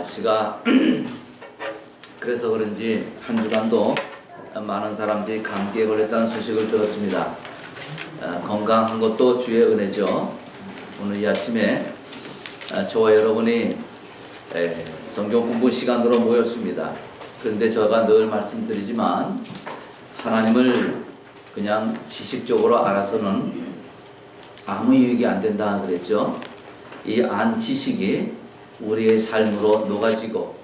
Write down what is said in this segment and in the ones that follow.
날씨가 그래서 그런지 한 주간도 많은 사람들이 감기에 걸렸다는 소식을 들었습니다. 건강한 것도 주의 은혜죠. 오늘 이 아침에 저와 여러분이 성경 공부 시간으로 모였습니다. 그런데 제가 늘 말씀드리지만 하나님을 그냥 지식적으로 알아서는 아무 유익이 안 된다 그랬죠. 이 안 지식이 우리의 삶으로 녹아지고,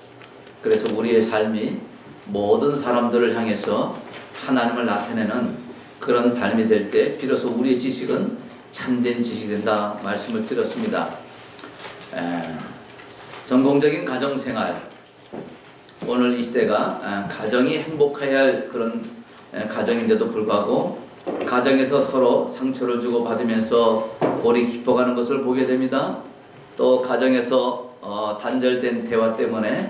그래서 우리의 삶이 모든 사람들을 향해서 하나님을 나타내는 그런 삶이 될 때 비로소 우리의 지식은 참된 지식이 된다 말씀을 드렸습니다. 성공적인 가정생활, 오늘 이 시대가 가정이 행복해야 할 그런 가정인데도 불구하고 가정에서 서로 상처를 주고 받으면서 골이 깊어가는 것을 보게 됩니다. 또 가정에서 단절된 대화 때문에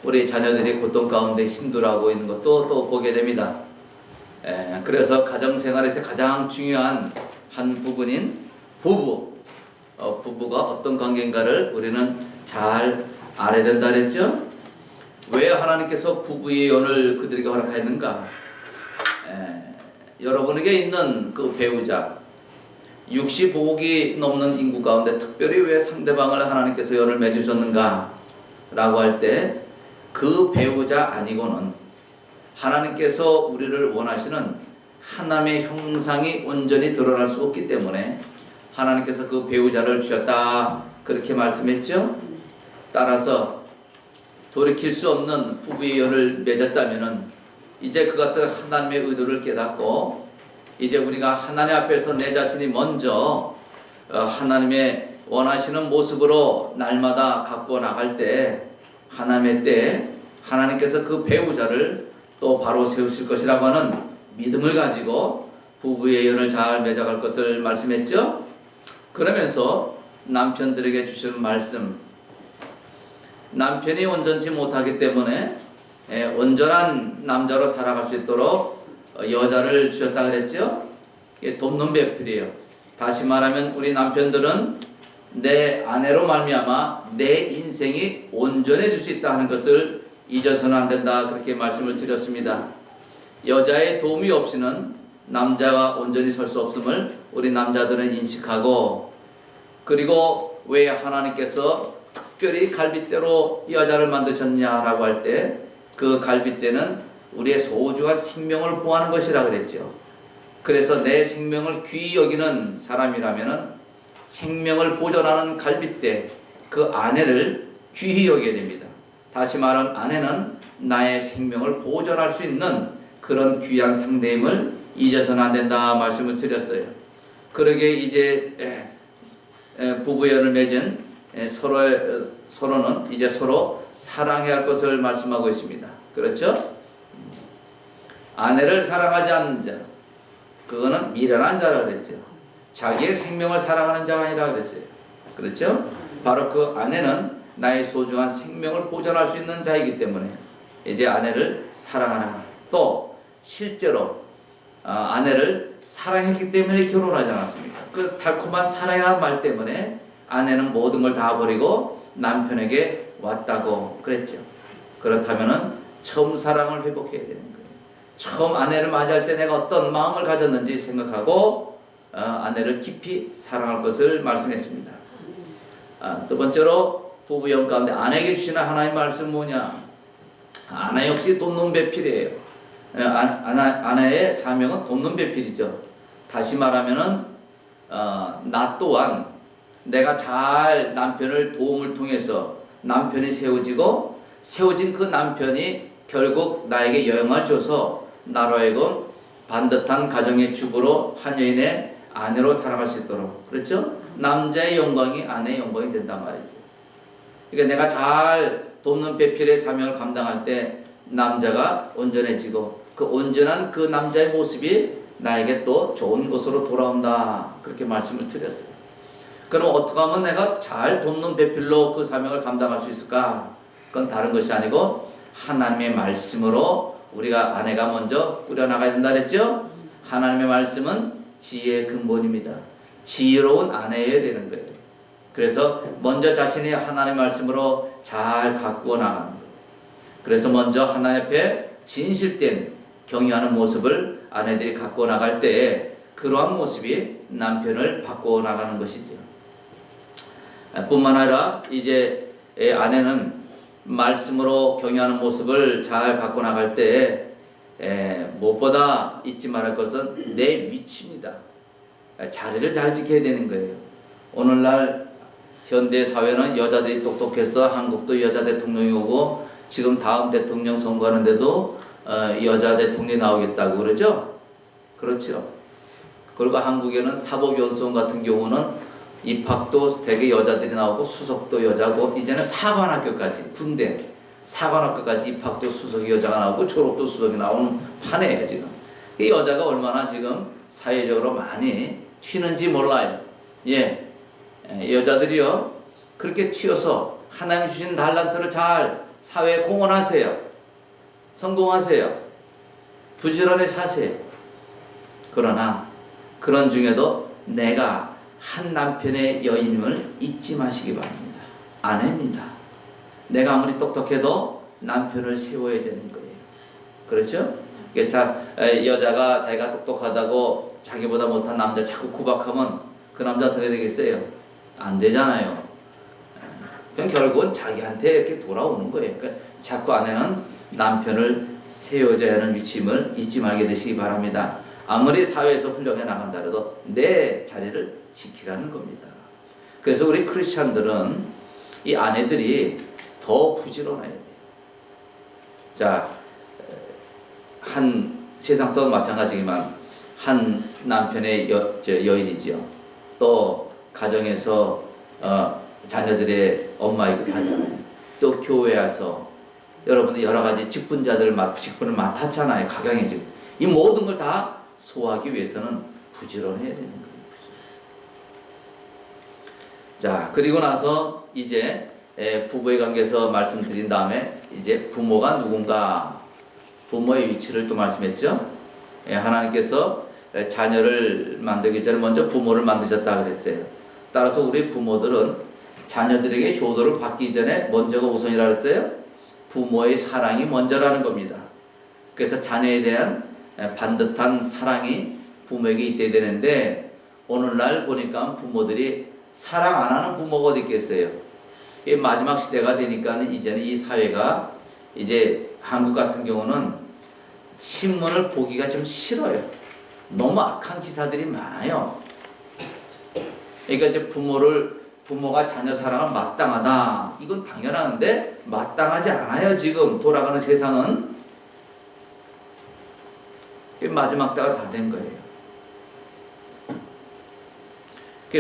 우리 자녀들이 고통 가운데 힘들어하고 있는 것도 또 보게 됩니다. 그래서 가정생활에서 가장 중요한 한 부분인 부부가 어떤 관계인가를 우리는 잘 알아야 된다 그랬죠. 왜 하나님께서 부부의 연을 그들에게 허락하였는가? 여러분에게 있는 그 배우자, 65억이 넘는 인구 가운데 특별히 왜 상대방을 하나님께서 연을 맺으셨는가? 라고 할 때 그 배우자 아니고는 하나님께서 우리를 원하시는 하나님의 형상이 온전히 드러날 수 없기 때문에 하나님께서 그 배우자를 주셨다 그렇게 말씀했죠. 따라서 돌이킬 수 없는 부부의 연을 맺었다면은 이제 그 같은 하나님의 의도를 깨닫고 이제 우리가 하나님 앞에서 내 자신이 먼저 하나님의 원하시는 모습으로 날마다 갖고 나갈 때 하나님의 때에 하나님께서 그 배우자를 또 바로 세우실 것이라고 하는 믿음을 가지고 부부의 연을 잘 맺어갈 것을 말씀했죠. 그러면서 남편들에게 주시는 말씀, 남편이 온전치 못하기 때문에 온전한 남자로 살아갈 수 있도록 여자를 주셨다 그랬죠. 이게 돕는 배필이에요. 다시 말하면 우리 남편들은 내 아내로 말미암아 내 인생이 온전해질 수 있다 하는 것을 잊어서는 안 된다 그렇게 말씀을 드렸습니다. 여자의 도움이 없이는 남자가 온전히 설 수 없음을 우리 남자들은 인식하고, 그리고 왜 하나님께서 특별히 갈빗대로 여자를 만드셨냐라고 할 때 그 갈빗대는 우리의 소중한 생명을 보호하는 것이라 그랬죠. 그래서 내 생명을 귀히 여기는 사람이라면은 생명을 보존하는 갈빗대, 그 아내를 귀히 여겨야 됩니다. 다시 말하면 아내는 나의 생명을 보존할 수 있는 그런 귀한 상대임을 잊어서는 안 된다 말씀을 드렸어요. 그러게 이제 부부연을 맺은 서로는 이제 서로 사랑해야 할 것을 말씀하고 있습니다. 그렇죠? 아내를 사랑하지 않는 자, 그거는 미련한 자라 그랬죠. 자기의 생명을 사랑하는 자가 아니라 그랬어요. 그렇죠? 바로 그 아내는 나의 소중한 생명을 보존할 수 있는 자이기 때문에 이제 아내를 사랑하라. 또 실제로 아내를 사랑했기 때문에 결혼하지 않았습니까? 그 달콤한 사랑이라는 말 때문에 아내는 모든 걸 다 버리고 남편에게 왔다고 그랬죠. 그렇다면은 처음 사랑을 회복해야 되는 거예요. 처음 아내를 맞이할 때 내가 어떤 마음을 가졌는지 생각하고 아내를 깊이 사랑할 것을 말씀했습니다. 두 번째로 부부연 가운데 아내에게 주시는 하나님의 말씀 뭐냐? 아내 역시 돕는 배필이에요. 아내의 사명은 돕는 배필이죠. 다시 말하면은 나 또한 내가 잘 남편을 도움을 통해서 남편이 세워진 그 남편이 결국 나에게 영향을 줘서 나로 하여금 반듯한 가정의 주부로 한 여인의 아내로 살아갈 수 있도록, 그렇죠? 남자의 영광이 아내의 영광이 된단 말이죠. 그러니까 내가 잘 돕는 배필의 사명을 감당할 때 남자가 온전해지고 그 온전한 그 남자의 모습이 나에게 또 좋은 것으로 돌아온다 그렇게 말씀을 드렸어요. 그럼 어떻게 하면 내가 잘 돕는 배필로 그 사명을 감당할 수 있을까? 그건 다른 것이 아니고 하나님의 말씀으로 우리가 아내가 먼저 꾸려나가야 된다 그랬죠? 하나님의 말씀은 지혜의 근본입니다. 지혜로운 아내여야 되는 거예요. 그래서 먼저 자신이 하나님의 말씀으로 잘 가꾸어 나가는 거예요. 그래서 먼저 하나님 앞에 진실된 경외하는 모습을 아내들이 가꾸어 나갈 때에 그러한 모습이 남편을 바꾸어 나가는 것이죠. 뿐만 아니라 이제 아내는 말씀으로 경외하는 모습을 잘 갖고 나갈 때 무엇보다 잊지 말할 것은 내 위치입니다. 자리를 잘 지켜야 되는 거예요. 오늘날 현대 사회는 여자들이 똑똑해서 한국도 여자 대통령이 오고 지금 다음 대통령 선거하는데도 여자 대통령이 나오겠다고 그러죠. 그렇죠. 그리고 한국에는 사법연수원 같은 경우는 입학도 대개 여자들이 나오고 수석도 여자고 이제는 사관학교까지 군대 사관학교까지 입학도 수석이 여자가 나오고 졸업도 수석이 나오는 판이에요 지금. 이 여자가 얼마나 지금 사회적으로 많이 튀는지 몰라요. 예, 여자들이요 그렇게 튀어서 하나님 주신 달란트를 잘 사회에 공헌하세요. 성공하세요. 부지런히 사세요. 그러나 그런 중에도 내가 한 남편의 여인임을 잊지 마시기 바랍니다. 아내입니다. 내가 아무리 똑똑해도 남편을 세워야 되는 거예요. 그렇죠? 여자가 자기가 똑똑하다고 자기보다 못한 남자 자꾸 구박하면 그 남자 어떻게 되겠어요? 안 되잖아요. 그냥 결국은 자기한테 이렇게 돌아오는 거예요. 그러니까 자꾸 아내는 남편을 세워줘야 하는 위치임을 잊지 말게 되시기 바랍니다. 아무리 사회에서 훌륭해 나간다 해도 내 자리를 지키라는 겁니다. 그래서 우리 크리스찬들은 이 아내들이 더 부지런해야 돼요. 자, 한 세상도 마찬가지지만 한 남편의 여인이지요. 또 가정에서 자녀들의 엄마이기도 하잖아요. 또 교회 와서 여러분들 여러 가지 직분을 맡았잖아요. 가정의 직. 이 모든 걸 다 소화하기 위해서는 부지런해야 되는 거예요. 자, 그리고 나서 이제 부부의 관계에서 말씀드린 다음에 이제 부모가 누군가 부모의 위치를 또 말씀했죠. 하나님께서 자녀를 만들기 전에 먼저 부모를 만드셨다 그랬어요. 따라서 우리 부모들은 자녀들에게 효도를 받기 전에 먼저가 우선이라 그랬어요. 부모의 사랑이 먼저라는 겁니다. 그래서 자녀에 대한 반듯한 사랑이 부모에게 있어야 되는데 오늘날 보니까 부모들이 사랑 안 하는 부모가 어디 있겠어요. 마지막 시대가 되니까 이제는 이 사회가 이제 한국 같은 경우는 신문을 보기가 좀 싫어요. 너무 악한 기사들이 많아요. 그러니까 이제 부모가 자녀 사랑은 마땅하다. 이건 당연한데 마땅하지 않아요. 지금 돌아가는 세상은. 마지막 때가 다 된 거예요.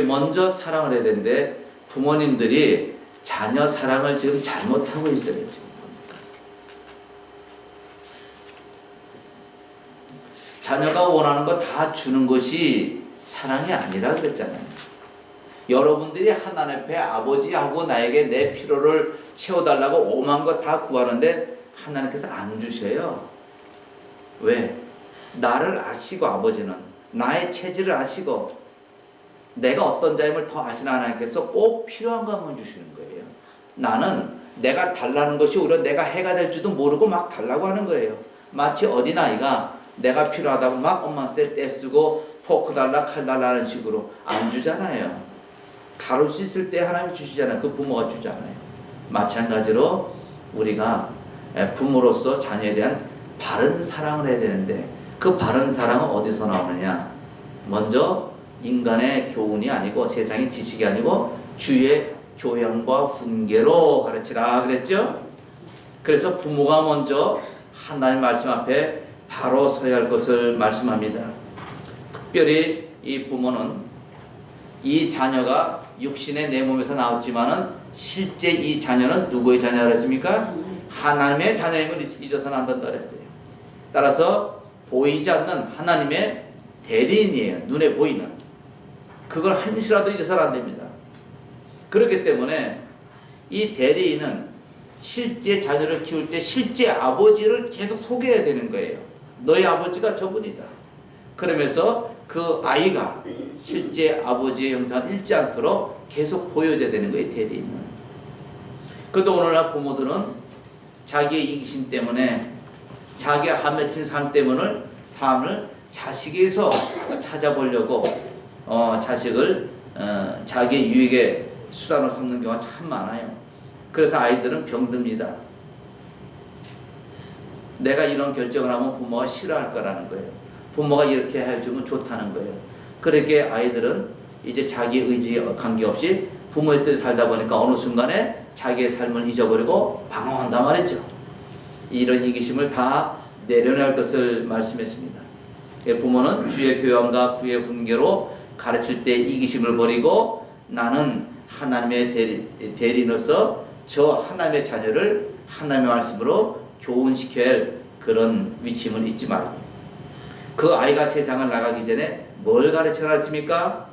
먼저 사랑을 해야 되는데 부모님들이 자녀 사랑을 지금 잘못하고 있어요. 지금 자녀가 원하는 거 다 주는 것이 사랑이 아니라 그랬잖아요. 여러분들이 하나님 앞에 아버지하고 나에게 내 필요를 채워달라고 오만 것 다 구하는데 하나님께서 안 주셔요. 왜? 나를 아시고 아버지는 나의 체질을 아시고 내가 어떤 자임을 더 아시는 하나님께서 꼭 필요한 것만 주시는 거예요. 나는 내가 달라는 것이 오히려 내가 해가 될 줄도 모르고 막 달라고 하는 거예요. 마치 어린아이가 내가 필요하다고 막 엄마한테 떼쓰고 포크 달라 칼 달라는 식으로 안 주잖아요. 다룰 수 있을 때 하나님이 주시잖아요. 그 부모가 주잖아요. 마찬가지로 우리가 부모로서 자녀에 대한 바른 사랑을 해야 되는데 그 바른 사랑은 어디서 나오느냐? 먼저 인간의 교훈이 아니고 세상의 지식이 아니고 주의 교양과 훈계로 가르치라 그랬죠? 그래서 부모가 먼저 하나님 말씀 앞에 바로 서야 할 것을 말씀합니다. 특별히 이 부모는 이 자녀가 육신의 내 몸에서 나왔지만은 실제 이 자녀는 누구의 자녀라 했습니까? 하나님의 자녀임을 잊어서는 안 된다 그랬어요. 따라서 보이지 않는 하나님의 대리인이에요. 눈에 보이는. 그걸 한시라도 잊어서는 안 됩니다. 그렇기 때문에 이 대리인은 실제 자녀를 키울 때 실제 아버지를 계속 소개해야 되는 거예요. 너희 아버지가 저분이다. 그러면서 그 아이가 실제 아버지의 형상을 잃지 않도록 계속 보여줘야 되는 거예요. 대리인은. 그런데 오늘날 부모들은 자기의 이기심 때문에 자기의 한맺힌 삶 때문에 삶을 자식에서 찾아보려고 자식을 자기의 유익의 수단으로 삼는 경우가 참 많아요. 그래서 아이들은 병듭니다. 내가 이런 결정을 하면 부모가 싫어할 거라는 거예요. 부모가 이렇게 해주면 좋다는 거예요. 그렇게 아이들은 이제 자기 의지에 관계없이 부모의 뜻에 살다 보니까 어느 순간에 자기의 삶을 잊어버리고 방황한단 말이죠. 이런 이기심을 다 내려낼 것을 말씀했습니다. 부모는 주의 교양과 구의 훈계로 가르칠 때 이기심을 버리고 나는 하나님의 대리인으로서 저 하나님의 자녀를 하나님의 말씀으로 교훈시켜야 할 그런 위침을 잊지 말고, 그 아이가 세상을 나가기 전에 뭘 가르쳐야 했습니까?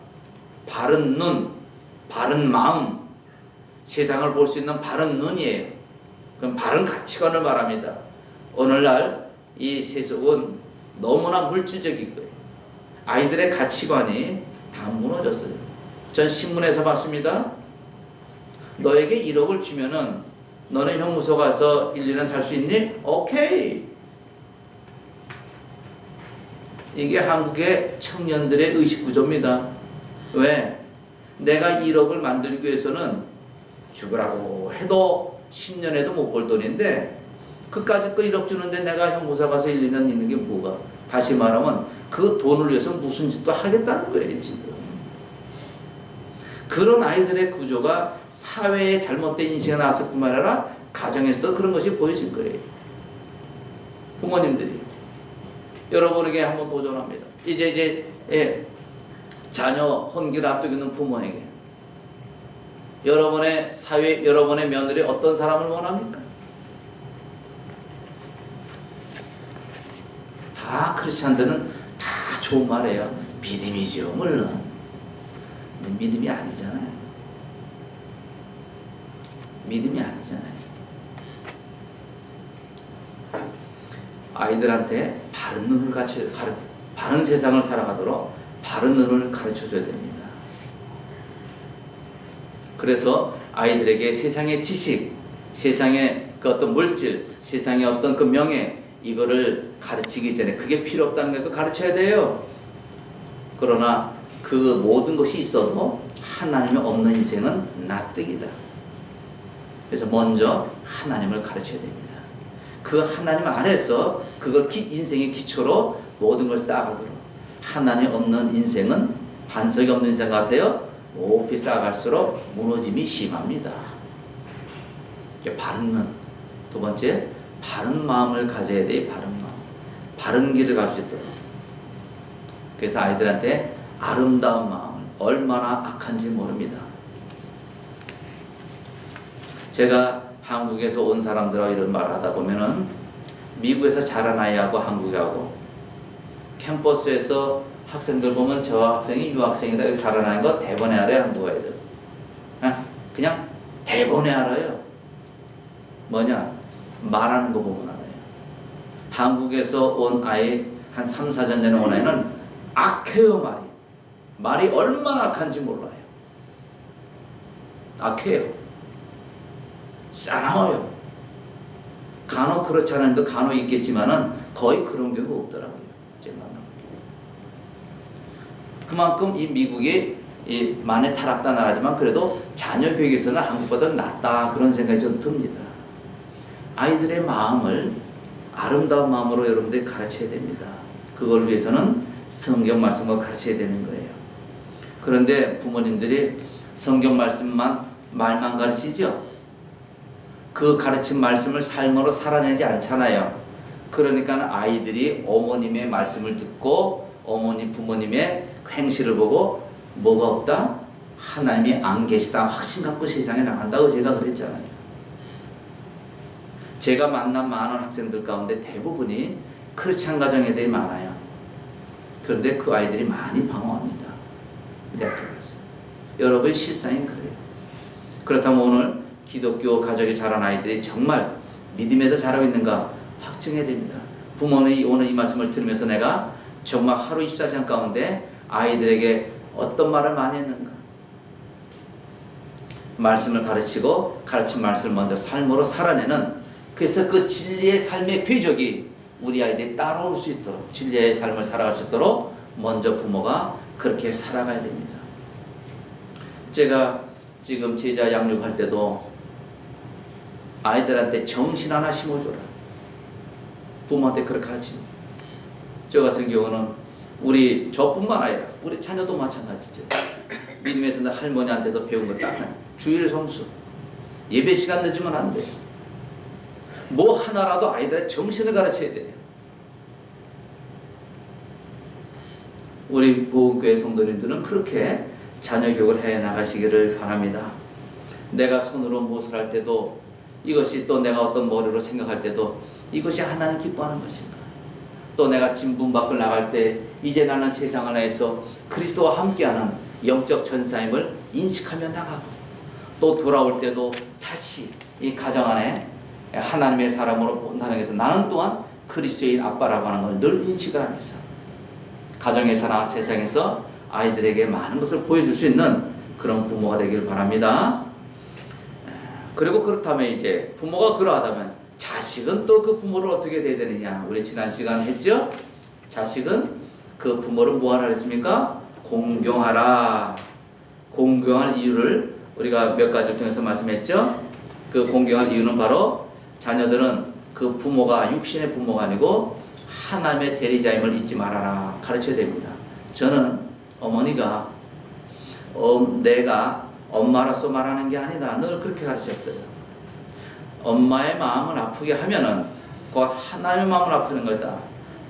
바른 눈, 바른 마음, 세상을 볼 수 있는 바른 눈이에요. 그럼 바른 가치관을 말합니다. 오늘날 이 세속은 너무나 물질적인 거예요. 아이들의 가치관이 다 무너졌어요. 전 신문에서 봤습니다. 너에게 1억을 주면은 너는 형무소 가서 1, 2년 살 수 있니? 오케이. 이게 한국의 청년들의 의식구조입니다. 왜? 내가 1억을 만들기 위해서는 죽으라고 해도 10년에도 못 벌 돈인데 그까짓 거 1억 주는데 내가 형무소 가서 1, 2년 있는 게 뭐가? 다시 말하면 그 돈을 위해서 무슨 짓도 하겠다는 거예요, 지금. 그런 아이들의 구조가 사회에 잘못된 인식이 나왔을 뿐만 아니라 가정에서도 그런 것이 보여진 거예요. 부모님들이 여러분에게 한번 도전합니다. 이제 자녀 혼기를 앞두고 있는 부모에게 여러분의 사회, 여러분의 며느리 어떤 사람을 원합니까? 다 크리스찬들은 다 좋은 말이에요. 믿음이죠, 물론. 믿음이 아니잖아요. 믿음이 아니잖아요. 아이들한테 바른 눈을 바른 세상을 살아가도록 바른 눈을 가르쳐줘야 됩니다. 그래서 아이들에게 세상의 지식, 세상의 그 어떤 물질, 세상의 어떤 그 명예, 이거를 가르치기 전에 그게 필요 없다는 걸 가르쳐야 돼요. 그러나 그 모든 것이 있어도 하나님이 없는 인생은 납득이다. 그래서 먼저 하나님을 가르쳐야 됩니다. 그 하나님 안에서 그걸 인생의 기초로 모든 걸 쌓아가도록. 하나님 없는 인생은 반석이 없는 인생 같아요. 높이 쌓아갈수록 무너짐이 심합니다. 바른 눈. 두 번째, 바른 마음을 가져야 돼. 바른 마음. 바른 길을 갈 수 있도록. 그래서 아이들한테 아름다운 마음을, 얼마나 악한지 모릅니다. 제가 한국에서 온 사람들하고 이런 말을 하다 보면은 미국에서 자란 아이하고 한국하고 캠퍼스에서 학생들 보면 저 학생이 유학생이다 해서 자란 아이인 거 대번에 알아요, 한국 아이들. 그냥 대번에 알아요. 뭐냐? 말하는 거 보면 알아요. 한국에서 온 아이 한 3, 4년 되는 온 아이는 악해요, 말이. 말이 얼마나 악한지 몰라요. 악해요. 싸나워요. 간혹 그렇지 않은데 간혹 있겠지만은 거의 그런 경우가 없더라고요. 제가 만나본 게. 그만큼 이 미국이 이 만에 타락한 나라지만 그래도 자녀 교육에서는 한국보다 낫다 그런 생각이 좀 듭니다. 아이들의 마음을 아름다운 마음으로 여러분들이 가르쳐야 됩니다. 그걸 위해서는 성경 말씀을 가르쳐야 되는 거예요. 그런데 부모님들이 성경 말씀만 말만 가르치죠. 그 가르친 말씀을 삶으로 살아내지 않잖아요. 그러니까 아이들이 어머님의 말씀을 듣고 어머니 부모님의 행실을 보고 뭐가 없다? 하나님이 안 계시다 확신 갖고 세상에 나간다고 제가 그랬잖아요. 제가 만난 많은 학생들 가운데 대부분이 크리스찬 가정 애들이 많아요. 그런데 그 아이들이 많이 방황합니다. 대학교에서. 여러분의 실상이 그래요. 그렇다면 오늘 기독교 가족이 자란 아이들이 정말 믿음에서 자라고 있는가 확증해야 됩니다. 부모님이 오늘 이 말씀을 들으면서 내가 정말 하루 24시간 가운데 아이들에게 어떤 말을 많이 했는가. 말씀을 가르치고 가르친 말씀을 먼저 삶으로 살아내는, 그래서 그 진리의 삶의 궤적이 우리 아이들이 따라올 수 있도록, 진리의 삶을 살아갈 수 있도록 먼저 부모가 그렇게 살아가야 됩니다. 제가 지금 제자 양육할 때도 아이들한테 정신 하나 심어줘라, 부모한테 그렇게 가르칩니다. 저 같은 경우는 저뿐만 아니라 우리 자녀도 마찬가지죠. 믿음에서 할머니한테서 배운 거 딱 주일 성수, 예배 시간 늦으면 안 돼요. 뭐 하나라도 아이들의 정신을 가르쳐야 돼요. 우리 보험교회 성도님들은 그렇게 자녀 교육을 해 나가시기를 바랍니다. 내가 손으로 무엇을 할 때도 이것이, 또 내가 어떤 머리로 생각할 때도 이것이 하나님 기뻐하는 것인가, 또 내가 진 문 밖을 나갈 때 이제 나는 세상을 위해서 그리스도와 함께하는 영적 전사임을 인식하며 나가고, 또 돌아올 때도 다시 이 가정 안에 하나님의 사람으로 본다는 것에서 나는 또한 그리스도인 아빠라고 하는 걸 늘 인식을 하면서 가정에서나 세상에서 아이들에게 많은 것을 보여줄 수 있는 그런 부모가 되길 바랍니다. 그리고 그렇다면 이제 부모가 그러하다면 자식은 또 그 부모를 어떻게 돼야 되느냐. 우리 지난 시간 했죠? 자식은 그 부모를 뭐 하라 했습니까? 공경하라. 공경할 이유를 우리가 몇 가지를 통해서 말씀했죠? 그 공경할 이유는 바로 자녀들은 그 부모가 육신의 부모가 아니고 하나님의 대리자임을 잊지 말아라 가르쳐야 됩니다. 저는 어머니가 내가 엄마로서 말하는 게 아니다 늘 그렇게 가르쳤어요. 엄마의 마음을 아프게 하면은 그 하나님의 마음을 아프는 거다.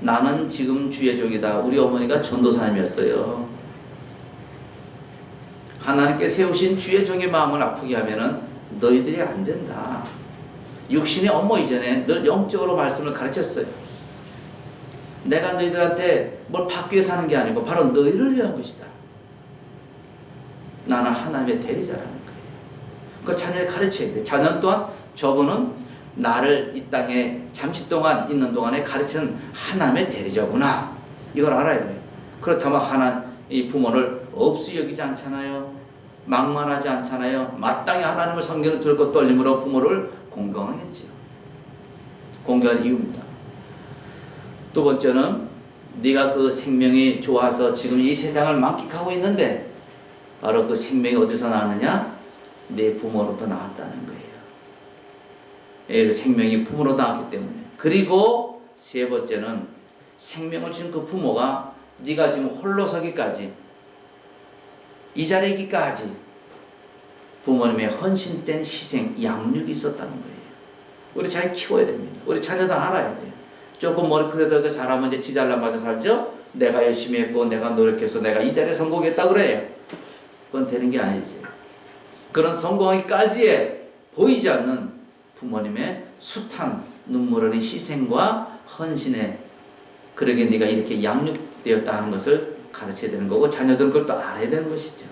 나는 지금 주의 종이다. 우리 어머니가 전도사님이었어요. 하나님께 세우신 주의 종의 마음을 아프게 하면은 너희들이 안 된다. 육신의 업무 이전에 늘 영적으로 말씀을 가르쳤어요. 내가 너희들한테 뭘 받기 위해서 하는 게 아니고 바로 너희를 위한 것이다. 나는 하나님의 대리자라는 거예요. 그 자녀에 가르쳐야 돼. 자녀 또한 저분은 나를 이 땅에 잠시 동안 있는 동안에 가르치는 하나님의 대리자구나. 이걸 알아야 돼요. 그렇다면 이 부모를 없이 여기지 않잖아요. 막말하지 않잖아요. 마땅히 하나님의 성경을 들고 떨림으로 부모를 공경하겠지요. 공경할 이유입니다. 두 번째는 네가 그 생명이 좋아서 지금 이 세상을 만끽하고 있는데 바로 그 생명이 어디서 나왔느냐? 네 부모로부터 나왔다는 거예요. 그 생명이 부모로 나왔기 때문에. 그리고 세 번째는 생명을 준 그 부모가 네가 지금 홀로 서기까지, 이 자리에 있기까지 부모님의 헌신된 희생, 양육이 있었다는 거예요. 우리 잘 키워야 됩니다. 우리 자녀들 알아야 돼요. 조금 머리 크게 들어서 잘하면 이제 지 잘난 맞아 살죠? 내가 열심히 했고 내가 노력해서 내가 이 자리에 성공했다 그래요. 그건 되는 게 아니지. 그런 성공하기까지에 보이지 않는 부모님의 숱한 눈물 흘린 희생과 헌신에, 그러게 네가 이렇게 양육되었다 하는 것을 가르쳐야 되는 거고, 자녀들은 그걸 또 알아야 되는 것이죠.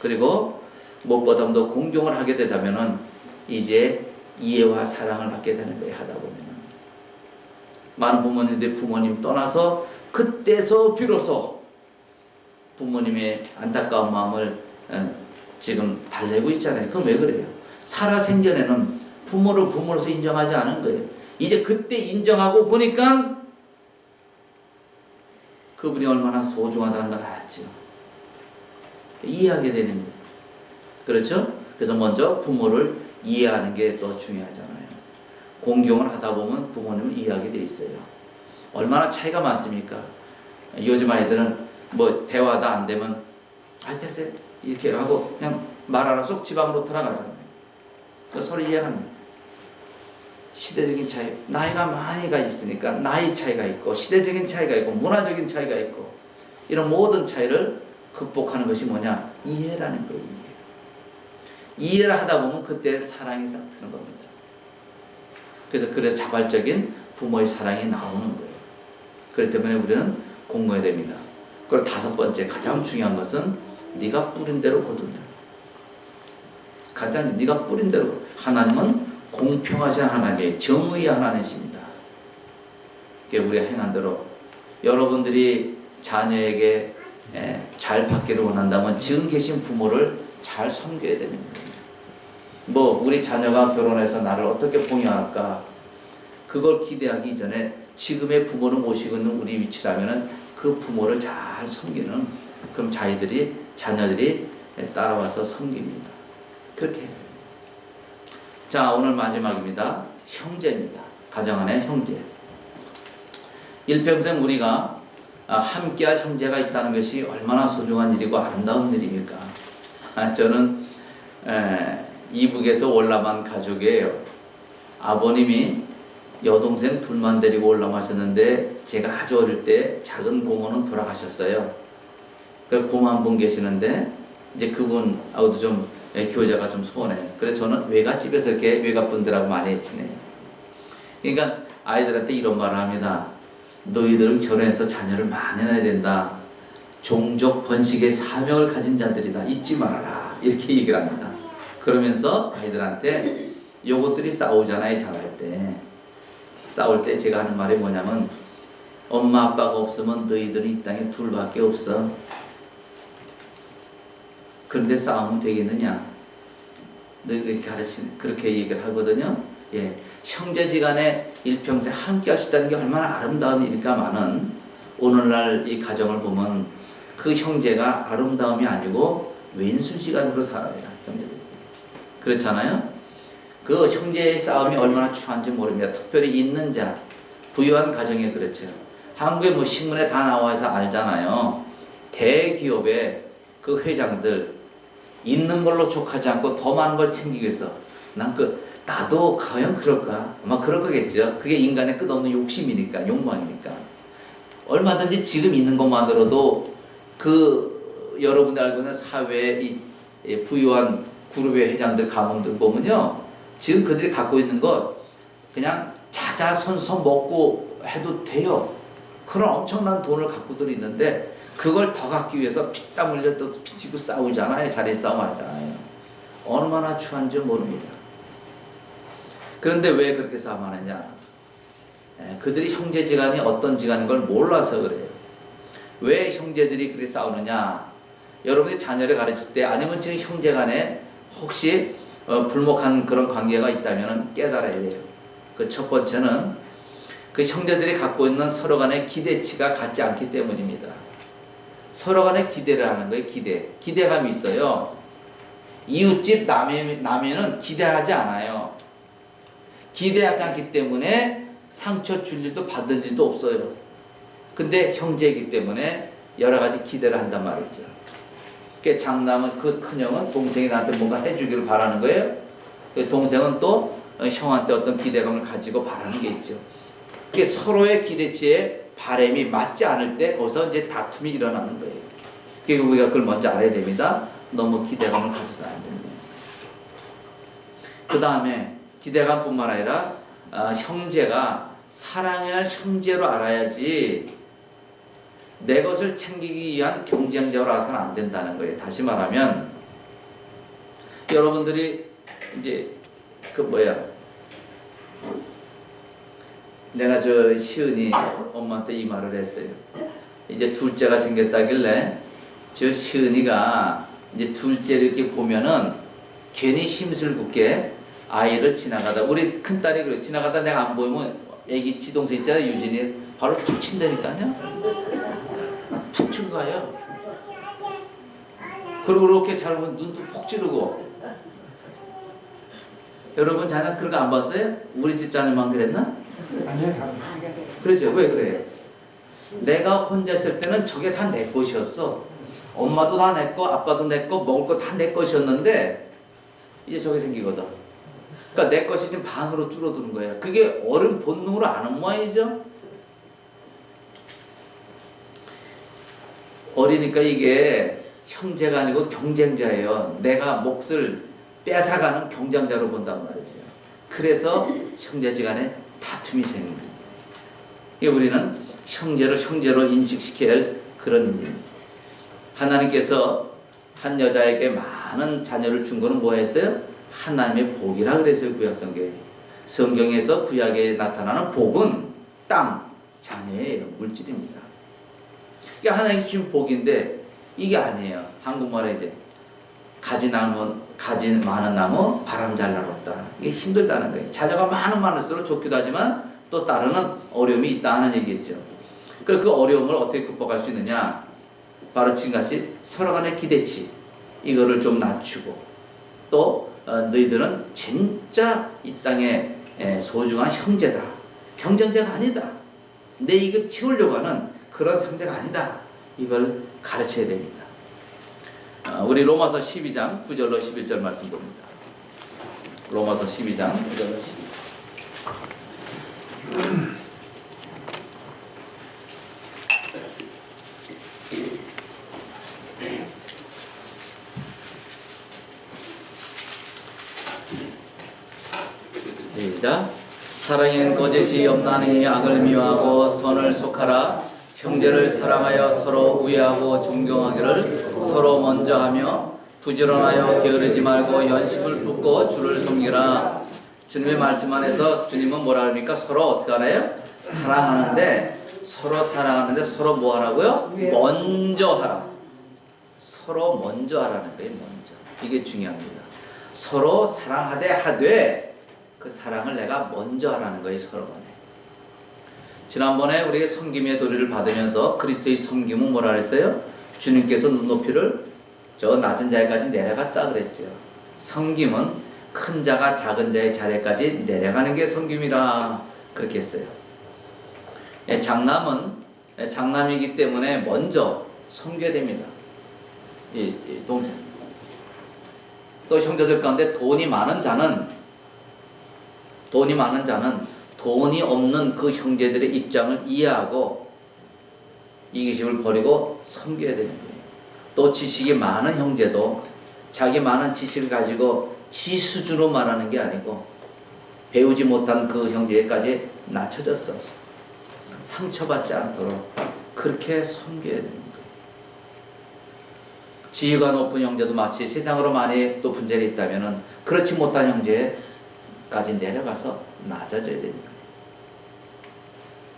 그리고 무엇보다도 공경을 하게 되다면은 이제 이해와 사랑을 받게 되는 거예요. 하다 보면은 많은 부모님들이 부모님 떠나서 그때서 비로소 부모님의 안타까운 마음을 지금 달래고 있잖아요. 그럼 왜 그래요? 살아생전에는 부모를 부모로서 인정하지 않은 거예요. 이제 그때 인정하고 보니까 그분이 얼마나 소중하다는 걸 알았죠. 이해하게 되는 거예요. 그렇죠? 그래서 먼저 부모를 이해하는 게 또 중요하잖아요. 공경을 하다 보면 부모님을 이해하게 돼 있어요. 얼마나 차이가 많습니까? 요즘 아이들은 뭐 대화도 안 되면 됐어요 이렇게 하고 그냥 말 안 하고 쏙 지방으로 들어가잖아요. 서로 이해합니다. 시대적인 차이, 나이가 많이가 있으니까 나이 차이가 있고 시대적인 차이가 있고 문화적인 차이가 있고 이런 모든 차이를 극복하는 것이 뭐냐? 이해라는 거예요. 이해를 하다 보면 그때 사랑이 싹 트는 겁니다. 그래서 자발적인 부모의 사랑이 나오는 거예요. 그렇기 때문에 우리는 공부해야 됩니다. 그리고 다섯 번째 가장 중요한 것은 네가 뿌린 대로 거둔다. 가장 네가 뿌린 대로. 하나님은 공평하신 하나님의 정의의 하나님이십니다. 우리가 행한 대로 여러분들이 자녀에게 잘 받기를 원한다면 지금 계신 부모를 잘 섬겨야 되는 거예요. 뭐 우리 자녀가 결혼해서 나를 어떻게 봉양할까, 그걸 기대하기 이전에 지금의 부모를 모시고 있는 우리 위치라면은 그 부모를 잘 섬기는, 그럼 자녀들이 따라와서 섬깁니다. 그렇게 해야 돼요. 자, 오늘 마지막입니다. 형제입니다. 가정 안에 형제. 일평생 우리가 함께할 형제가 있다는 것이 얼마나 소중한 일이고 아름다운 일입니까? 저는 이북에서 월남한 가족이에요. 아버님이 여동생 둘만 데리고 월남하셨는데 제가 아주 어릴 때 작은 고모는 돌아가셨어요. 그 고모 한 분 계시는데 이제 그분하고도 좀 교제가 좀 소원해요. 그래서 저는 외갓집에서 이렇게 외갓분들하고 많이 지내요. 그러니까 아이들한테 이런 말을 합니다. 너희들은 결혼해서 자녀를 많이 낳아야 된다. 종족 번식의 사명을 가진 자들이다. 잊지 말아라. 이렇게 얘기를 합니다. 그러면서 아이들한테 요것들이 싸우잖아요. 자랄 때. 싸울 때 제가 하는 말이 뭐냐면, 엄마 아빠가 없으면 너희들은 이 땅에 둘밖에 없어. 그런데 싸우면 되겠느냐? 너희들이 그렇게 얘기를 하거든요. 예, 형제지간에 일평생 함께 할 수 있다는 게 얼마나 아름다운 일일까마는 오늘날 이 가정을 보면 그 형제가 아름다움이 아니고 왼수지간으로 살아요. 형제들. 그렇잖아요. 그 형제의 싸움이 얼마나 추한지 모릅니다. 특별히 있는 자, 부유한 가정에 그렇죠. 한국에 뭐 신문에 다 나와서 알잖아요. 대기업의 그 회장들 있는 걸로 족하지 않고 더 많은 걸 챙기기 위해서, 나도 과연 그럴까? 아마 그럴 거겠죠. 그게 인간의 끝없는 욕심이니까, 욕망이니까. 얼마든지 지금 있는 것만으로도 그 여러분들 알고 있는 사회의 이 부유한 그룹의 회장들 가문들 보면요, 지금 그들이 갖고 있는 것 그냥 자자손손 먹고 해도 돼요. 그런 엄청난 돈을 갖고들 있는데 그걸 더 갖기 위해서 피땀 흘려 또 피튀고 싸우잖아요. 자리 싸움 하잖아요. 얼마나 추한지 모릅니다. 그런데 왜 그렇게 싸움하느냐? 그들이 형제지간이 어떤 지간인 걸 몰라서 그래요. 왜 형제들이 그렇게 싸우느냐? 여러분이 자녀를 가르칠 때, 아니면 지금 형제간에 혹시 불목한 그런 관계가 있다면 깨달아야 돼요. 그 첫 번째는 그 형제들이 갖고 있는 서로 간의 기대치가 같지 않기 때문입니다. 서로 간에 기대를 하는 거예요. 기대감이 있어요. 이웃집 남에는 기대하지 않아요. 기대하지 않기 때문에 상처 줄 일도 받을 일도 없어요. 근데 형제이기 때문에 여러 가지 기대를 한단 말이죠. 그러니까 장남은, 그 큰형은 동생이 나한테 뭔가 해주기를 바라는 거예요. 동생은 또 형한테 어떤 기대감을 가지고 바라는 게 있죠. 그러니까 서로의 기대치에 바람이 맞지 않을 때 거기서 이제 다툼이 일어나는 거예요. 그러니까 우리가 그걸 먼저 알아야 됩니다. 너무 기대감을 가져서 안 됩니다. 그 다음에 기대감뿐만 아니라 형제가 사랑해야 할 형제로 알아야지 내 것을 챙기기 위한 경쟁자로 알아서는 안 된다는 거예요. 다시 말하면 여러분들이 이제 내가 시은이 엄마한테 이 말을 했어요. 이제 둘째가 생겼다길래 저 시은이가 이제 둘째를 이렇게 보면은 괜히 심술궂게 아이를 지나가다, 우리 큰딸이 그래, 지나가다 내가 안 보이면 애기 지동생 있잖아요, 유진이, 바로 툭 친다니까요. 툭 친 거예요. 그리고 그렇게 잘 보면 눈도 폭 찌르고. 여러분 자녀 그런 거 안 봤어요? 우리 집 자녀만 그랬나? 아니요. 그렇죠. 왜 그래요? 내가 혼자 있을 때는 저게 다 내 것이었어. 엄마도 다 내 거, 아빠도 내 거, 먹을 거 다 내 것이었는데 이제 저게 생기거든. 그러니까 내 것이 지금 반으로 줄어드는 거예요. 그게 어른 본능으로 아는 모양이죠. 어리니까 이게 형제가 아니고 경쟁자예요. 내가 몫을 뺏어가는 경쟁자로 본단 말이죠. 그래서 형제지간에 다툼이 생깁니다. 우리는 형제를 형제로 인식시켜야 할 그런 일입니다. 하나님께서 한 여자에게 많은 자녀를 준 거는 뭐였어요? 하나님의 복이라 그랬어요. 구약성경에. 성경에서 구약에 나타나는 복은 땅, 자녀예요. 물질입니다. 그러니까 하나님이 주신 복인데 이게 아니에요. 한국말에 이제 가지 많은 나무 바람 잘 날없다. 이게 힘들다는 거예요. 자녀가 많을수록 좋기도 하지만 또 따르는 어려움이 있다 하는 얘기겠죠. 그 어려움을 어떻게 극복할 수 있느냐? 바로 지금같이 서로 간의 기대치 이거를 좀 낮추고 또 너희들은 진짜 이 땅에 소중한 형제다. 경쟁자가 아니다. 내 이거 채우려고 하는 그런 상대가 아니다. 이걸 가르쳐야 됩니다. 우리 로마서 12장 9절로 11절 말씀 봅니다. 로마서 12장 9절로 11절. 시작. 사랑엔 거짓이 없나니 악을 미워하고 선을 속하라. 형제를 사랑하여 서로 우애하고 존경하기를 서로 먼저 하며 부지런하여 게으르지 말고 연습을 붙고 주를 섬기라. 주님의 말씀 안에서 주님은 뭐라 합니까? 서로 어떻게 하나요? 사랑하는데 서로 뭐 하라고요? 먼저 하라. 서로 먼저 하라는 거예요. 먼저. 이게 중요합니다. 서로 사랑하되 그 사랑을 내가 먼저 하라는 거예요. 서로 간에. 지난번에 우리가 섬김의 도리를 받으면서 그리스도의 섬김은 뭐라 그랬어요? 주님께서 눈높이를 저 낮은 자리까지 내려갔다 그랬죠. 섬김은 큰 자가 작은 자의 자리까지 내려가는 게 섬김이라 그렇게 했어요. 장남은 장남이기 때문에 먼저 섬겨야 됩니다. 이 동생. 또 형제들 가운데 돈이 많은 자는 돈이 없는 그 형제들의 입장을 이해하고 이기심을 버리고 섬겨야 되는 거예요. 또 지식이 많은 형제도 자기 많은 지식을 가지고 지 수준으로 말하는 게 아니고 배우지 못한 그 형제까지 낮춰졌어. 상처받지 않도록 그렇게 섬겨야 되는 거예요. 지위가 높은 형제도 마치 세상으로 많이 높은 자리에 있다면 그렇지 못한 형제까지 내려가서 낮아져야 되는 거예요.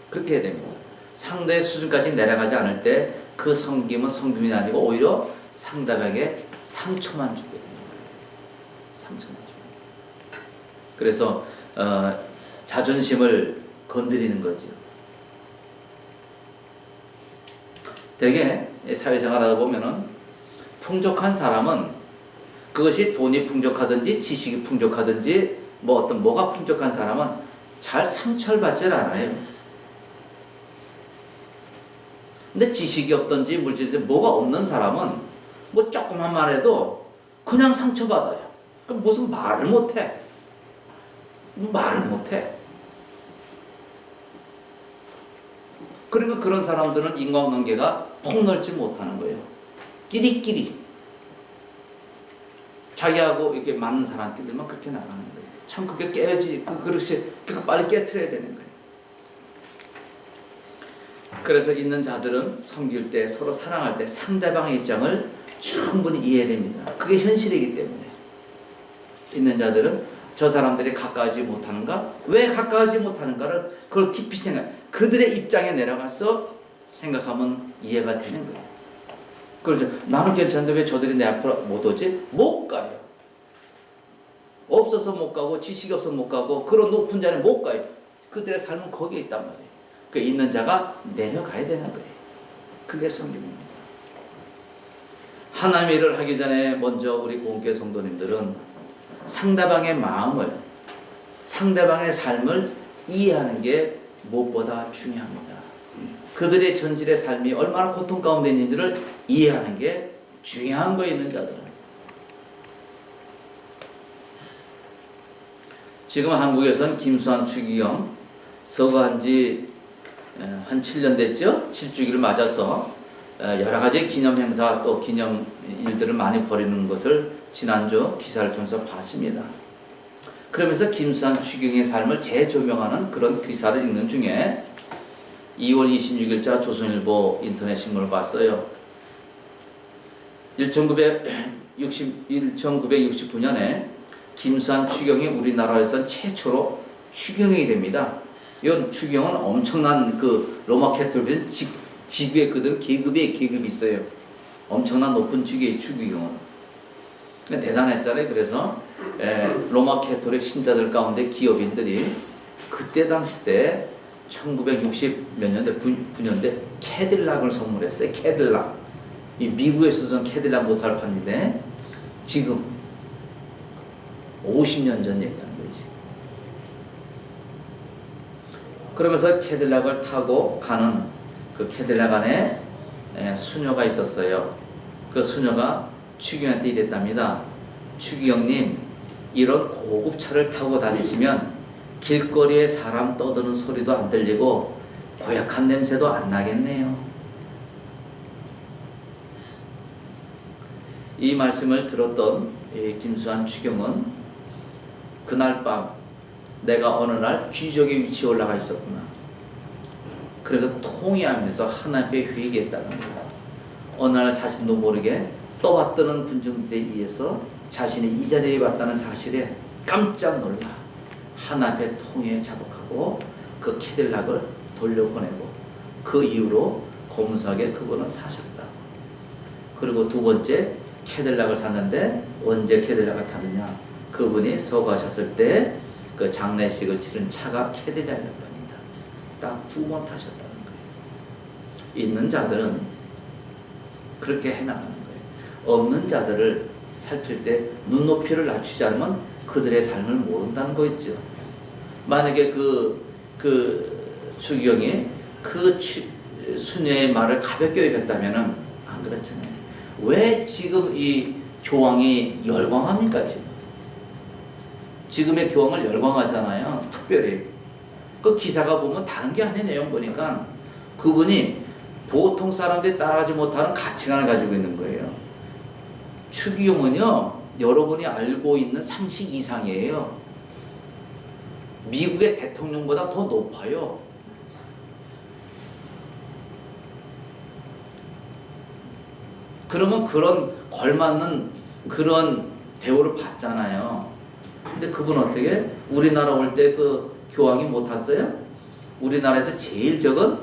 그렇게 해야 됩니다. 상대의 수준까지 내려가지 않을 때 그 섬김은 섬김이 아니고 오히려 상대방에게 상처만 주게 됩니다. 상처만 주게. 그래서 자존심을 건드리는 거죠. 되게 사회생활 하다 보면은 풍족한 사람은 그것이 돈이 풍족하든지 지식이 풍족하든지 뭐가 풍족한 사람은 잘 상처를 받지 않아요. 근데 지식이 없든지 물질이 뭐가 없는 사람은 뭐 조금만 말해도 그냥 상처받아요. 그럼 무슨 말을 못해. 그러니까 그런 사람들은 인간관계가 폭넓지 못하는 거예요. 끼리끼리. 자기하고 이렇게 맞는 사람끼리만 그렇게 나가는 거예요. 참 그게 깨야지. 그거 빨리 깨트려야 되는 거예요. 그래서 있는 자들은 섬길 때 서로 사랑할 때 상대방의 입장을 충분히 이해해야 됩니다. 그게 현실이기 때문에 있는 자들은 저 사람들이 가까워지지 못하는가? 왜 가까워지지 못하는가를 그걸 깊이 그들의 입장에 내려가서 생각하면 이해가 되는 거예요. 그렇죠. 나는 괜찮은데 왜 저들이 내 앞으로 못 오지? 못 가요. 없어서 못 가고 지식이 없어서 못 가고 그런 높은 자리에 못 가요. 그들의 삶은 거기에 있단 말이에요. 그 있는 자가 내려가야 되는 거예요. 그게 성경입니다. 하나님의 일을 하기 전에 먼저 우리 공교회 성도님들은 상대방의 마음을, 상대방의 삶을 이해하는 게 무엇보다 중요합니다. 그들의 현실의 삶이 얼마나 고통 가운데 있는지를 이해하는 게 중요한 거에 있는 자들은. 지금 한국에선 김수환 추기경 서거한 지 한 7년 됐죠? 7주기를 맞아서 여러 가지 기념 행사 또 기념 일들을 많이 벌이는 것을 지난주 기사를 통해서 봤습니다. 그러면서 김수환 추기경의 삶을 재조명하는 그런 기사를 읽는 중에 2월 26일자 조선일보 인터넷 신문을 봤어요. 1969년에 김수환 추기경이 우리나라에선 최초로 추기경이 됩니다. 이건 추기경은 엄청난 그 로마 캐톨릭 지구에 그들 계급이 있어요. 엄청난 높은 지구의 추기경은. 대단했잖아요. 그래서 로마 캐토릭 신자들 가운데 기업인들이 그때 당시 때 1960 몇 년대 9년대 캐딜락을 선물했어요. 캐딜락. 이 미국에서도 캐딜락 못할 판인데 지금 50년 전 얘기하는 거지. 그러면서 캐딜락을 타고 가는 그 캐딜락 안에 수녀가 있었어요. 그 수녀가 추기경한테 이랬답니다. 추기경님, 이런 고급 차를 타고 다니시면 길거리에 사람 떠드는 소리도 안 들리고 고약한 냄새도 안 나겠네요. 이 말씀을 들었던 김수환 추경은 그날 밤 내가 어느 날 귀족의 위치에 올라가 있었구나. 그래서 통회하면서 하나님께 회개했다는 거예요. 어느 날 자신도 모르게 떠받드는 군중들에 의해서 자신이 이자리에 왔다는 사실에 깜짝 놀라 하나님의 통회에 자복하고 그 캐딜락을 돌려보내고 그 이후로 고무사하게 그분은 사셨다. 그리고 두 번째 캐딜락을 샀는데 언제 캐딜락을 타느냐? 그분이 서거하셨을 때 그 장례식을 치른 차가 캐딜락이었답니다. 딱 2번 타셨다는 거예요. 있는 자들은 그렇게 해나가는 거예요. 없는 자들을 살필 때 눈높이를 낮추지 않으면 그들의 삶을 모른다는 거 있죠. 만약에 추기경이 그 수녀의 말을 가볍게 여겼다면은 안 그렇잖아요. 왜 지금 이 교황이 열광합니까? 지금의 교황을 열광하잖아요. 특별히 그 기사가 보면 다른 게 아닌 내용 보니까 그분이 보통 사람들이 따라가지 못하는 가치관을 가지고 있는 거예요. 추기경은요, 여러분이 알고 있는 상식 이상이에요. 미국의 대통령보다 더 높아요. 그러면 그런 걸맞는 그런 대우를 받잖아요. 근데 그분 어떻게? 우리나라 올 때 그 교황이 못 탔어요? 우리나라에서 제일 적은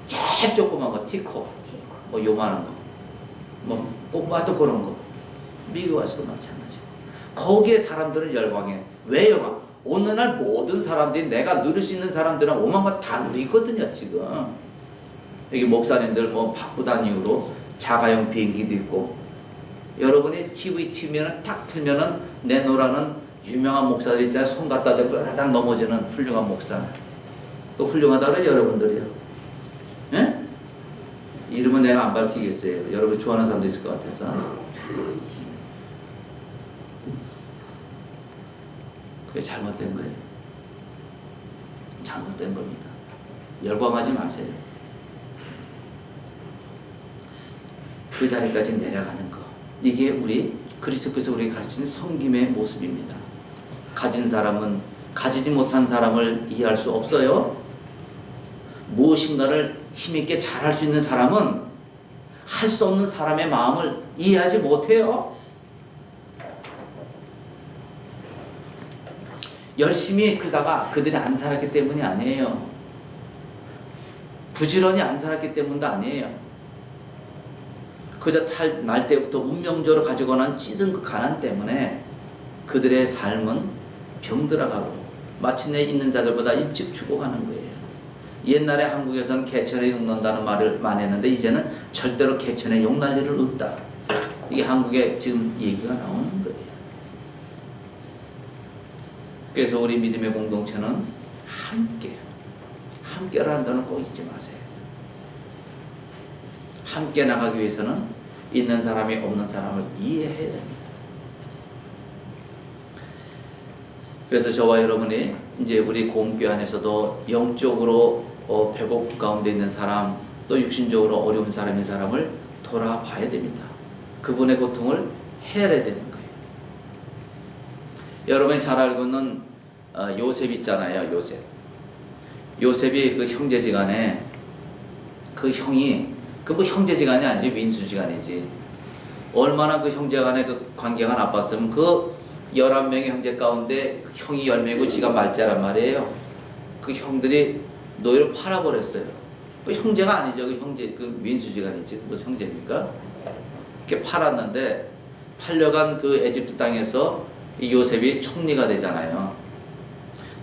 제일 조그만 거, 티코, 뭐 요만한 거, 뭐 봐도 그런 거. 미국 와서도 마찬가지. 거기에 사람들은 열광해. 왜 열광? 오늘날 모든 사람들이 내가 누릴 수 있는 사람들은 오만 거 다 누리거든요 지금. 여기 목사님들 뭐 바쁘다는 이유로 자가용 비행기도 있고. 여러분이 TV 틀면은 딱 틀면은 내노라는 유명한 목사들 있잖아요. 손 갖다 대고 딱 넘어지는 훌륭한 목사. 그 훌륭하다 그래 여러분들이요. 예? 이름은 내가 안 밝히겠어요. 여러분 좋아하는 사람도 있을 것 같아서. 그게 잘못된 거예요. 잘못된 겁니다. 열광하지 마세요. 그 자리까지 내려가는 거. 이게 우리 그리스도께서 우리에게 가르치는 섬김의 모습입니다. 가진 사람은 가지지 못한 사람을 이해할 수 없어요. 무엇인가를 힘있게 잘할 수 있는 사람은 할 수 없는 사람의 마음을 이해하지 못해요. 열심히 그다가 그들이 안 살았기 때문이 아니에요. 부지런히 안 살았기 때문도 아니에요. 그저 날 때부터 운명적으로 가지고 난 찌든 그 가난 때문에 그들의 삶은 병들어가고 마침내 있는 자들보다 일찍 죽어가는 거예요. 옛날에 한국에서는 개천에 욕난다는 말을 많이 했는데 이제는 절대로 개천에 욕날 일은 없다. 이게 한국에 지금 얘기가 나오는 거예요. 그래서 우리 믿음의 공동체는 함께라는 단어 꼭 잊지 마세요. 함께 나가기 위해서는 있는 사람이 없는 사람을 이해해야 됩니다. 그래서 저와 여러분이 이제 우리 공교회 안에서도 영적으로 배고픔 가운데 있는 사람, 또 육신적으로 어려운 사람인 사람을 돌아봐야 됩니다. 그분의 고통을 헤아려야 되는 거예요. 여러분이 잘 알고 있는 요셉 있잖아요. 요셉이 그 형제지간에 그 형이 뭐 형제지간이 아니지 민수지간이지. 얼마나 그 형제간의 그 관계가 나빴으면 그 11명의 형제 가운데 형이 10명이고 지가 말자란 말이에요. 그 형들이 노예로 팔아버렸어요. 그 형제가 아니죠. 그 형제, 그 민수지간이지. 뭐 형제입니까? 이렇게 팔았는데 팔려간 그 에집트 땅에서 이 요셉이 총리가 되잖아요.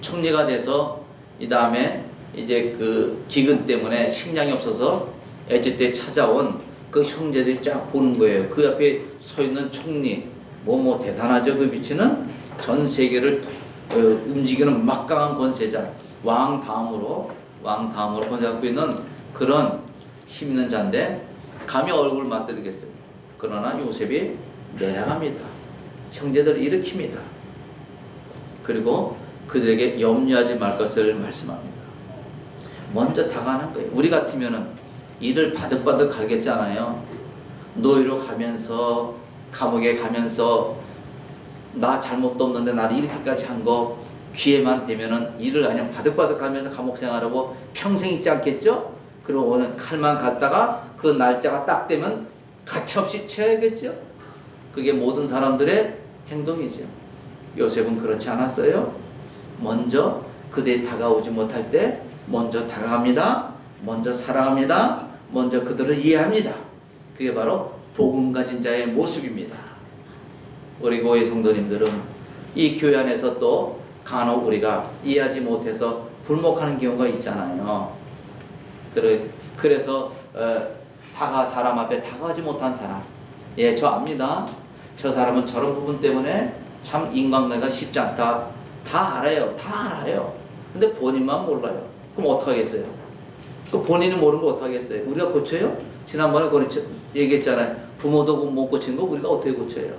총리가 돼서 이 다음에 이제 그 기근 때문에 식량이 없어서 에집트에 찾아온 그 형제들이 쫙 보는 거예요. 그 앞에 서 있는 총리, 뭐 대단하죠. 그 위치는 전 세계를 움직이는 막강한 권세자, 왕 다음으로 권세 갖고 있는 그런 힘 있는 자인데 감히 얼굴을 맞들겠어요. 그러나 요셉이 내려갑니다. 형제들을 일으킵니다. 그리고 그들에게 염려하지 말 것을 말씀합니다. 먼저 다가가는 거예요. 우리 같으면은 이를 바득바득 갈겠잖아요. 노예로 가면서 감옥에 가면서 나 잘못도 없는데 나를 이렇게까지 한 거 기회만 되면은 이를 그냥 바득바득 하면서 감옥 생활하고 평생 있지 않겠죠? 그리고 오늘 칼만 갔다가 그 날짜가 딱 되면 가차없이 쳐야겠죠? 그게 모든 사람들의 행동이죠. 요셉은 그렇지 않았어요. 먼저 그들이 다가오지 못할 때 먼저 다가갑니다. 먼저 사랑합니다. 먼저 그들을 이해합니다. 그게 바로 복음 가진 자의 모습입니다. 우리 교회 성도님들은 이 교회 안에서 또 간혹 우리가 이해하지 못해서 불목하는 경우가 있잖아요. 그래서 사람 앞에 다가가지 못한 사람, 예, 저 압니다. 저 사람은 저런 부분 때문에 참 인간관계가 쉽지 않다. 다 알아요. 근데 본인만 몰라요. 그럼 어떡하겠어요? 그 본인이 모르는 거 어떡하겠어요? 우리가 고쳐요? 지난번에 얘기했잖아요. 부모도 못 고치는 거 우리가 어떻게 고쳐요?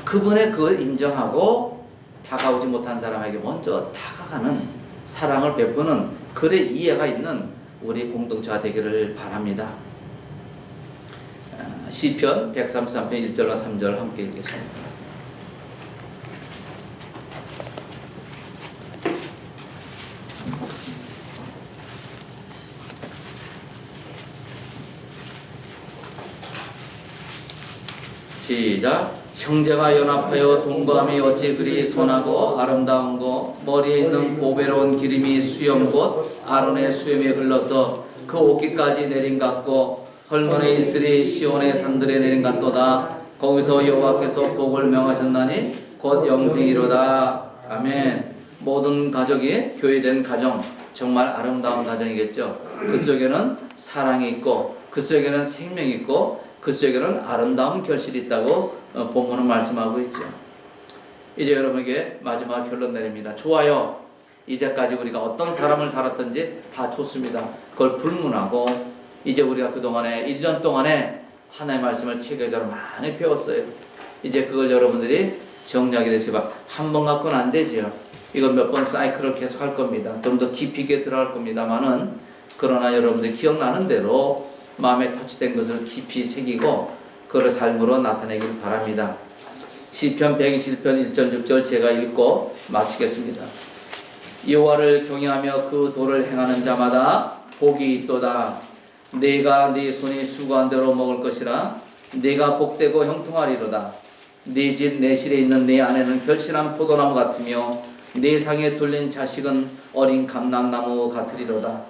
그분의 그걸 인정하고 다가오지 못한 사람에게 먼저 다가가는 사랑을 베푸는 글의 이해가 있는 우리 공동체가 되기를 바랍니다. 시편 133편 1절과 3절 함께 읽겠습니다. 시작. 형제가 연합하여 동거함이 어찌 그리 선하고 아름다운고 머리에 있는 보배로운 기름이 수염 곧 아론의 수염에 흘러서 그 옷깃까지 내린 같고 헐몬에 있으리 시온의 산들에 내린 같도다. 거기서 여호와께서 복을 명하셨나니 곧 영생이로다. 아멘. 모든 가족이 교회된 가정, 정말 아름다운 가정이겠죠. 그 속에는 사랑이 있고 그 속에는 생명이 있고 그 속에는 아름다운 결실이 있다고 본문은 말씀하고 있죠. 이제 여러분에게 마지막 결론 내립니다. 좋아요. 이제까지 우리가 어떤 사람을 살았든지 다 좋습니다. 그걸 불문하고 이제 우리가 그동안에 1년 동안에 하나님의 말씀을 체계적으로 많이 배웠어요. 이제 그걸 여러분들이 정리하게 되시면 한 번 갖고는 안 되죠. 이건 몇 번 사이클을 계속 할 겁니다. 좀 더 깊이 있게 들어갈 겁니다만은 그러나 여러분들이 기억나는 대로 마음에 터치된 것을 깊이 새기고 그를 삶으로 나타내길 바랍니다. 시편 121편 1절 6절 제가 읽고 마치겠습니다. 여호와를 경외하며 그 도를 행하는 자마다 복이 있도다. 내가 네 손이 수고한 대로 먹을 것이라. 내가 복되고 형통하리로다. 네 집 내 실에 있는 내 아내는 결실한 포도나무 같으며 내 상에 둘린 자식은 어린 감람나무 같으리로다.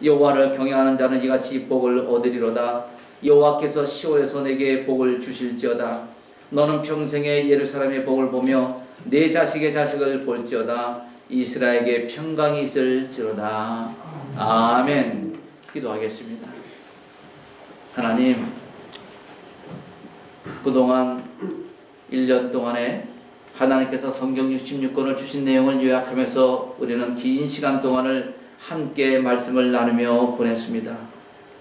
여호와를 경외하는 자는 이같이 복을 얻으리로다. 여호와께서 시온에서 내게 복을 주실지어다. 너는 평생에 예루살렘의 복을 보며 내 자식의 자식을 볼지어다. 이스라엘에게 평강이 있을지로다. 아멘. 기도하겠습니다. 하나님, 그동안 1년 동안에 하나님께서 성경 66권을 주신 내용을 요약하면서 우리는 긴 시간 동안을 함께 말씀을 나누며 보냈습니다.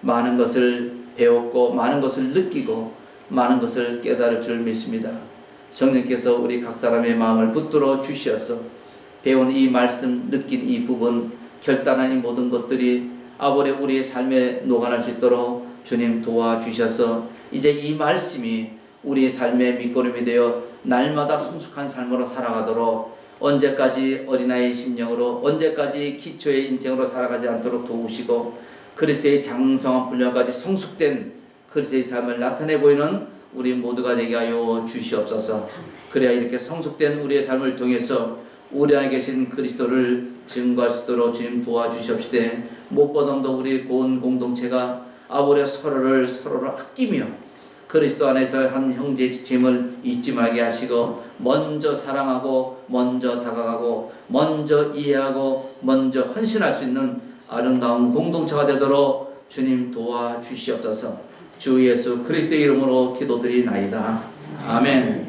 많은 것을 배웠고 많은 것을 느끼고 많은 것을 깨달을 줄 믿습니다. 성령께서 우리 각 사람의 마음을 붙들어 주시어서 배운 이 말씀, 느낀 이 부분, 결단한 이 모든 것들이 아버지 우리의 삶에 녹아날 수 있도록 주님 도와주셔서 이제 이 말씀이 우리의 삶의 밑거름이 되어 날마다 성숙한 삶으로 살아가도록 언제까지 어린아이의 심령으로 언제까지 기초의 인생으로 살아가지 않도록 도우시고 그리스도의 장성한 분량까지 성숙된 그리스도의 삶을 나타내 보이는 우리 모두가 되게 하여 주시옵소서. 그래야 이렇게 성숙된 우리의 삶을 통해서 우리 안에 계신 그리스도를 증거할 수 있도록 주님 도와주시옵시되 무엇보다도 우리 고운 공동체가 아버지 서로를 아끼며 그리스도 안에서 한 형제의 지침을 잊지 말게 하시고 먼저 사랑하고 먼저 다가가고 먼저 이해하고 먼저 헌신할 수 있는 아름다운 공동체가 되도록 주님 도와주시옵소서. 주 예수 그리스도의 이름으로 기도드리나이다. 아멘.